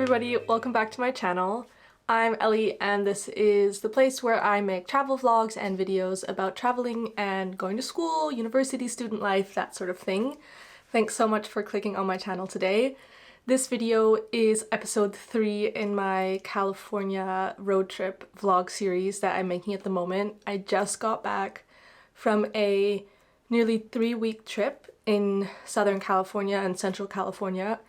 everybody, welcome back to my channel. I'm Ellie and this is the place where I make travel vlogs and videos about traveling and going to school, university, student life, that sort of thing. Thanks so much for clicking on my channel today. This video is episode 3 in my California road trip vlog series that I'm making at the moment. I just got back from a nearly 3-week trip in Southern California and Central California.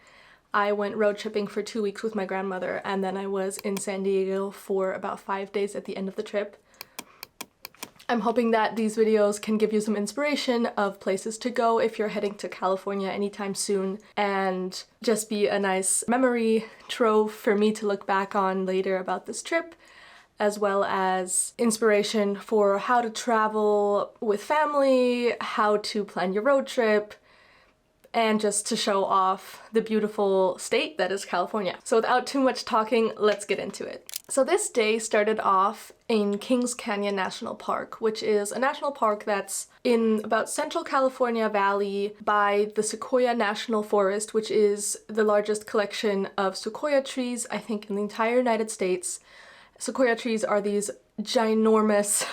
I went road tripping for 2 weeks with my grandmother, and then I was in San Diego for about 5 days at the end of the trip. I'm hoping that these videos can give you some inspiration of places to go if you're heading to California anytime soon, and just be a nice memory trove for me to look back on later about this trip, as well as inspiration for how to travel with family, how to plan your road trip, and just to show off the beautiful state that is California. So without too much talking, let's get into it. So this day started off in Kings Canyon National Park, which is a national park that's in about Central California Valley by the Sequoia National Forest, which is the largest collection of sequoia trees, I think, in the entire United States. Sequoia trees are these ginormous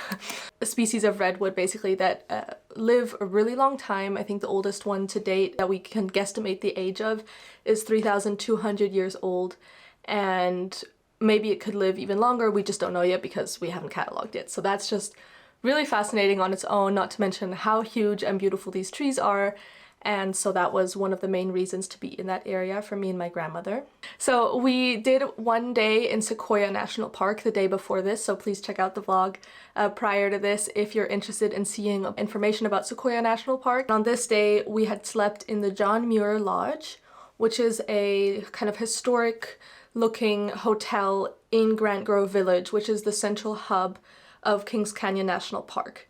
species of redwood basically that live a really long time. I think the oldest one to date that we can guesstimate the age of is 3,200 years old, and maybe it could live even longer. We just don't know yet because we haven't cataloged it. So that's just really fascinating on its own, not to mention how huge and beautiful these trees are. And so that was one of the main reasons to be in that area for me and my grandmother. So we did one day in Sequoia National Park the day before this, so please check out the vlog prior to this if you're interested in seeing information about Sequoia National Park. On this day we had slept in the John Muir Lodge, which is a kind of historic looking hotel in Grant Grove Village, which is the central hub of Kings Canyon National Park.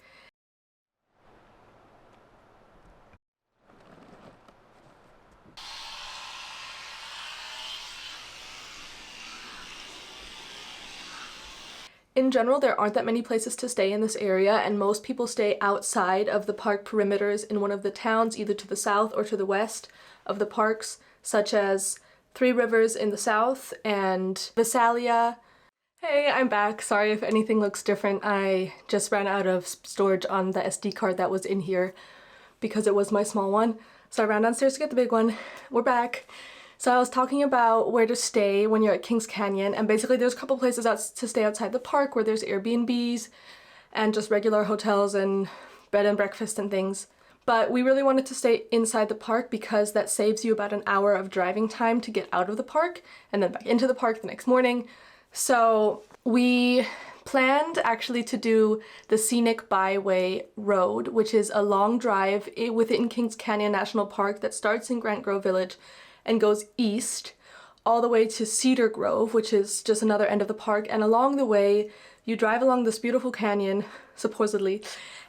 In general, there aren't that many places to stay in this area, and most people stay outside of the park perimeters in one of the towns, either to the south or to the west of the parks, such as Three Rivers in the south and Visalia. Hey, I'm back. Sorry if anything looks different. I just ran out of storage on the SD card that was in here because it was my small one. So I ran downstairs to get the big one. We're back. So I was talking about where to stay when you're at Kings Canyon, and basically there's a couple places to stay outside the park where there's Airbnbs and just regular hotels and bed and breakfast and things. But we really wanted to stay inside the park because that saves you about an hour of driving time to get out of the park and then back into the park the next morning. So we planned actually to do the Scenic Byway Road, which is a long drive within Kings Canyon National Park that starts in Grant Grove Village and goes east all the way to Cedar Grove, which is just another end of the park. And along the way you drive along this beautiful canyon, supposedly,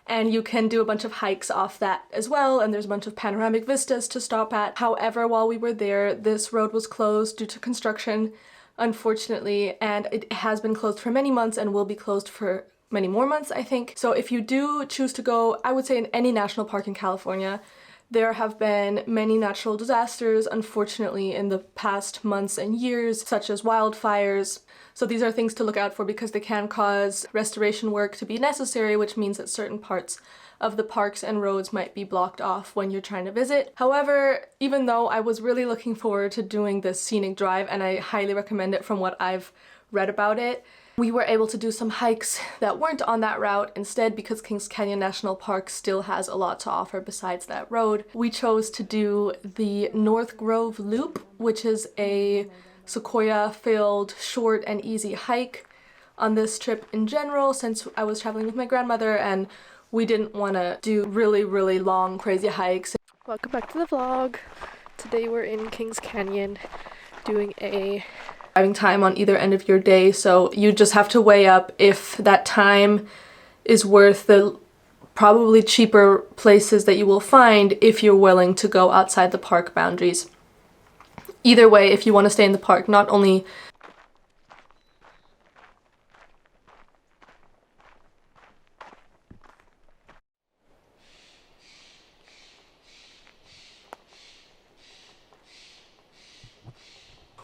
and you can do a bunch of hikes off that as well, and there's a bunch of panoramic vistas to stop at. However, while we were there, this road was closed due to construction, unfortunately, and it has been closed for many months and will be closed for many more months, I think. So if you do choose to go, I would say in any national park in California, there have been many natural disasters, unfortunately, in the past months and years, such as wildfires. So these are things to look out for because they can cause restoration work to be necessary, which means that certain parts of the parks and roads might be blocked off when you're trying to visit. However, even though I was really looking forward to doing this scenic drive, and I highly recommend it from what I've read about it, we were able to do some hikes that weren't on that route instead because Kings Canyon National Park still has a lot to offer besides that road. We chose to do the North Grove Loop, which is a sequoia-filled, short and easy hike on this trip in general, since I was traveling with my grandmother and we didn't want to do really long crazy hikes. Welcome back to the vlog. Today we're in Kings Canyon doing a driving time on either end of your day, so you just have to weigh up if that time is worth the probably cheaper places that you will find if you're willing to go outside the park boundaries. Either way, if you want to stay in the park, not only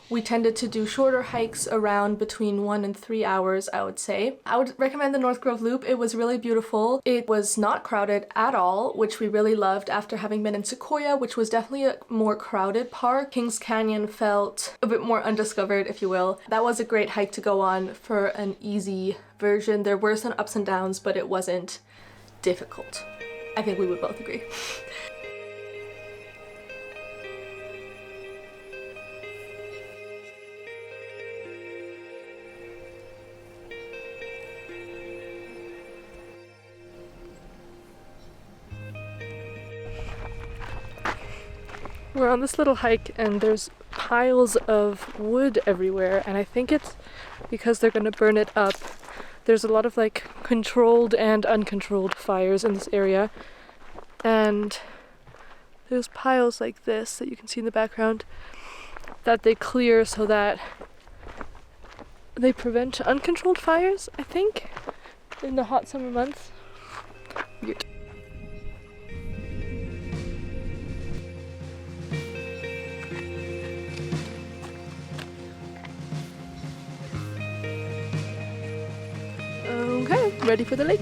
We tended to do shorter hikes around between 1 and 3 hours, I would say. I would recommend the North Grove Loop. It was really beautiful. It was not crowded at all, which we really loved after having been in Sequoia, which was definitely a more crowded park. Kings Canyon felt a bit more undiscovered, if you will. That was a great hike to go on for an easy version. There were some ups and downs, but it wasn't difficult. I think we would both agree. We're on this little hike and there's piles of wood everywhere, and I think it's because they're gonna burn it up. There's a lot of like controlled and uncontrolled fires in this area, and there's piles like this that you can see in the background that they clear so that they prevent uncontrolled fires, I think, in the hot summer months. Weird. Okay, ready for the lake.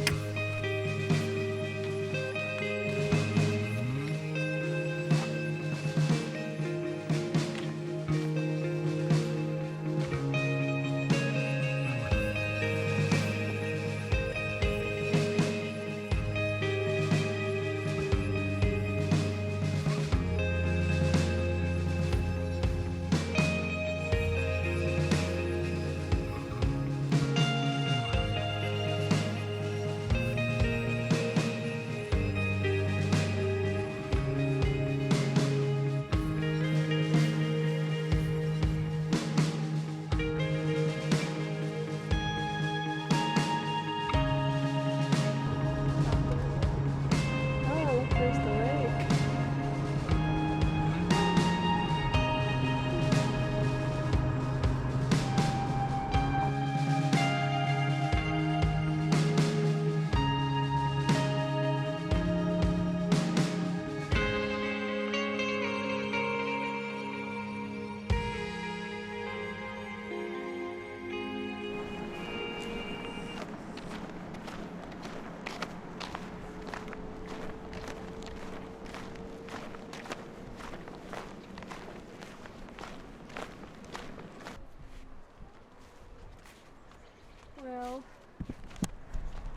Well,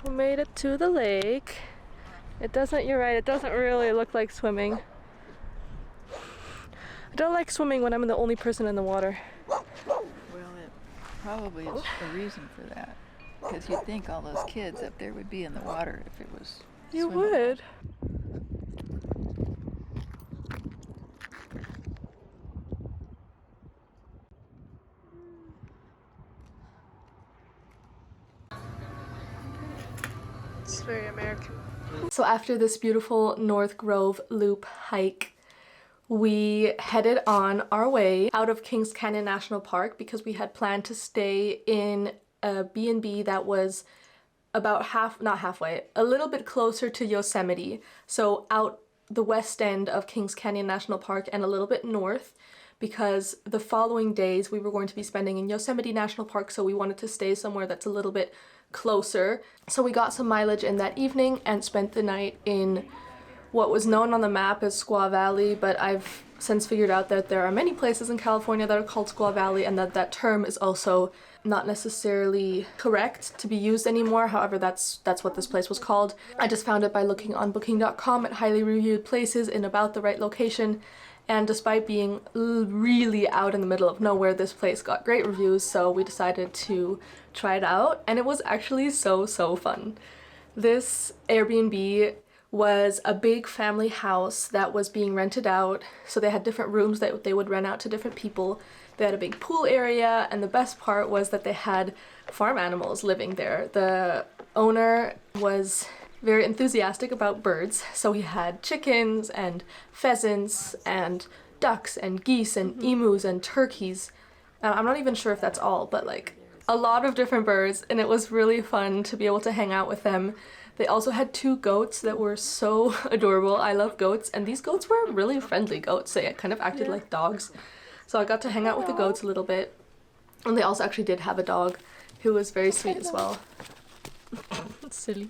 we made it to the lake. It doesn't, you're right, it doesn't really look like swimming. I don't like swimming when I'm the only person in the water. Well, it probably is a reason for that. Because you'd think all those kids up there would be in the water if it was You swimmable. would. It's very American. So after this beautiful North Grove Loop hike, we headed on our way out of Kings Canyon National Park because we had planned to stay in a B&B that was about not halfway, a little bit closer to Yosemite. So out the west end of Kings Canyon National Park and a little bit north, because the following days we were going to be spending in Yosemite National Park, so we wanted to stay somewhere that's a little bit closer. So we got some mileage in that evening and spent the night in what was known on the map as Squaw Valley, but I've since figured out that there are many places in California that are called Squaw Valley, and that that term is also not necessarily correct to be used anymore. However, that's what this place was called. I just found it by looking on booking.com at highly reviewed places in about the right location, and despite being really out in the middle of nowhere, this place got great reviews, so we decided to try it out, and it was actually so fun. This Airbnb was a big family house that was being rented out, so they had different rooms that they would rent out to different people. They had a big pool area, and the best part was that they had farm animals living there. The owner was very enthusiastic about birds, so he had chickens and pheasants and ducks and geese and emus and turkeys. I'm not even sure if that's all, but like a lot of different birds, and it was really fun to be able to hang out with them. They also had 2 goats that were so adorable. I love goats, and these goats were really friendly goats. They kind of acted like dogs. So I got to hang out with the goats a little bit. And they also actually did have a dog who was very sweet as well. Silly.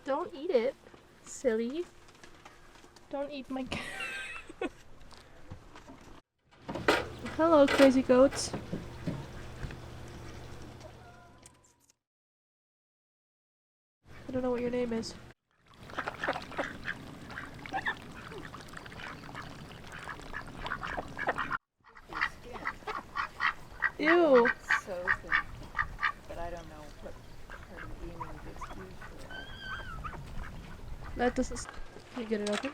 Don't eat it, silly. Don't eat my cat. Hello, crazy goats. I don't know what your name is. Ew. It's so thin, but I don't know what part of the gaming gets used for that. That doesn't. Can you get it open?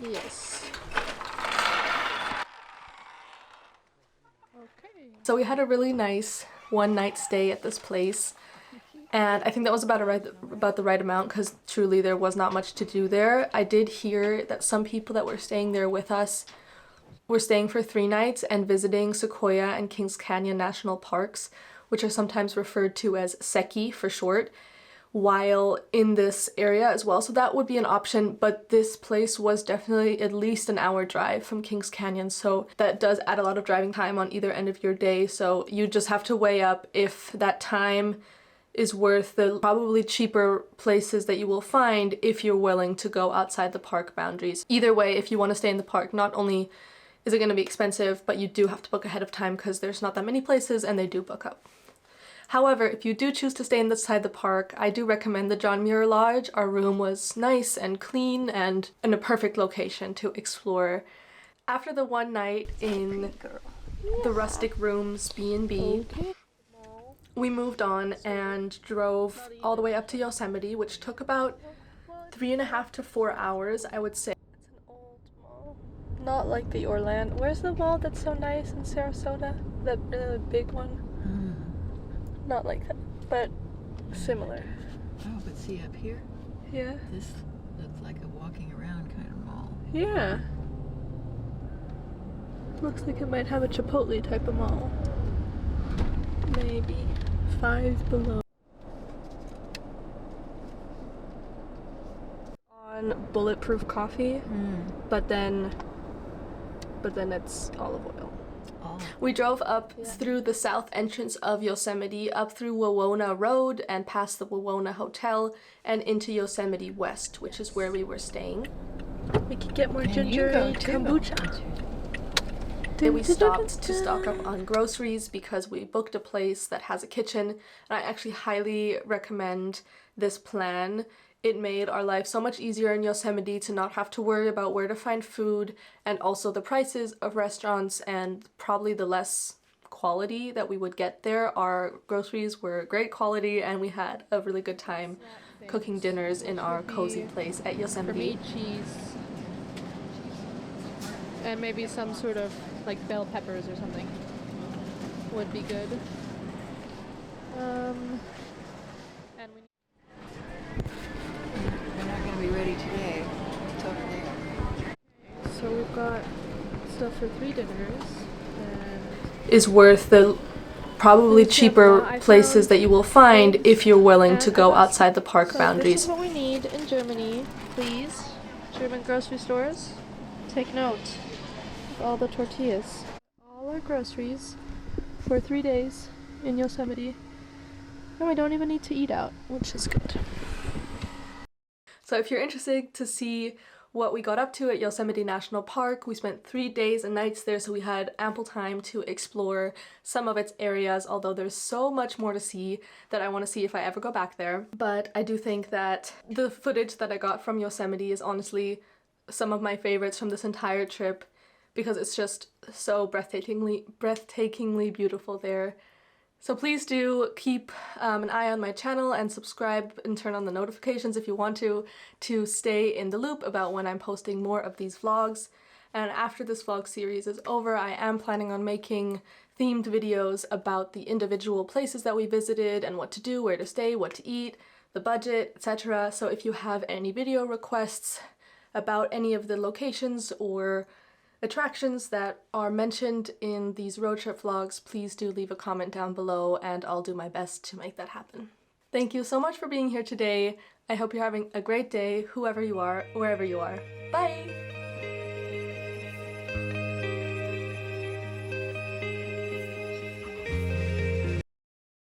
Yes. Okay. So we had a really nice one-night stay at this place, and I think that was about the right amount because truly there was not much to do there. I did hear that some people that were staying there with us were staying for 3 nights and visiting Sequoia and Kings Canyon National Parks, which are sometimes referred to as SECI for short, while in this area as well. So that would be an option, but this place was definitely at least an hour drive from Kings Canyon, so that does add a lot of driving time on either end of your day. So you just have to weigh up if that time is worth the probably cheaper places that you will find if you're willing to go outside the park boundaries. Either way, if you want to stay in the park, not only is it going to be expensive, but you do have to book ahead of time because there's not that many places and they do book up. However, if you do choose to stay inside the park, I do recommend the John Muir Lodge. Our room was nice and clean and in a perfect location to explore. After the one night in the rustic rooms B&B, we moved on and drove all the way up to Yosemite, which took about 3.5 to 4 hours, I would say. It's an old mall. Not like the Orlando. Where's the mall that's so nice in Sarasota? The really big one? Not like that, but similar. Oh, but see up here? Yeah. This looks like a walking around kind of mall. Yeah. Looks like it might have a Chipotle type of mall. Maybe. 5 Below. On bulletproof coffee, but then it's olive oil. We drove up through the south entrance of Yosemite, up through Wawona Road and past the Wawona Hotel and into Yosemite West, which is where we were staying. We could get more ginger ale kombucha. Then we stopped to stock up on groceries because we booked a place that has a kitchen, and I actually highly recommend this plan. It made our life so much easier in Yosemite to not have to worry about where to find food, and also the prices of restaurants and probably the less quality that we would get there. Our groceries were great quality and we had a really good time cooking dinners in our cozy place at Yosemite. For me, cheese and maybe some sort of like bell peppers or something would be good. And we We're not going to be ready today. It's over there. So we've got stuff for 3 dinners, and is worth the probably cheaper places that you will find if you're willing to go outside the park boundaries. This is what we need in Germany, please. German grocery stores, take note of all the tortillas. All our groceries for 3 days in Yosemite, and we don't even need to eat out, which is good. So if you're interested to see what we got up to at Yosemite National Park, we spent 3 days and nights there, so we had ample time to explore some of its areas, although there's so much more to see that I want to see if I ever go back there. But I do think that the footage that I got from Yosemite is honestly some of my favorites from this entire trip, because it's just so breathtakingly beautiful there. So please do keep an eye on my channel and subscribe and turn on the notifications if you want to stay in the loop about when I'm posting more of these vlogs. And after this vlog series is over, I am planning on making themed videos about the individual places that we visited and what to do, where to stay, what to eat, the budget, etc. So if you have any video requests about any of the locations or attractions that are mentioned in these road trip vlogs, please do leave a comment down below and I'll do my best to make that happen. Thank you so much for being here today. I hope you're having a great day, whoever you are, wherever you are. Bye!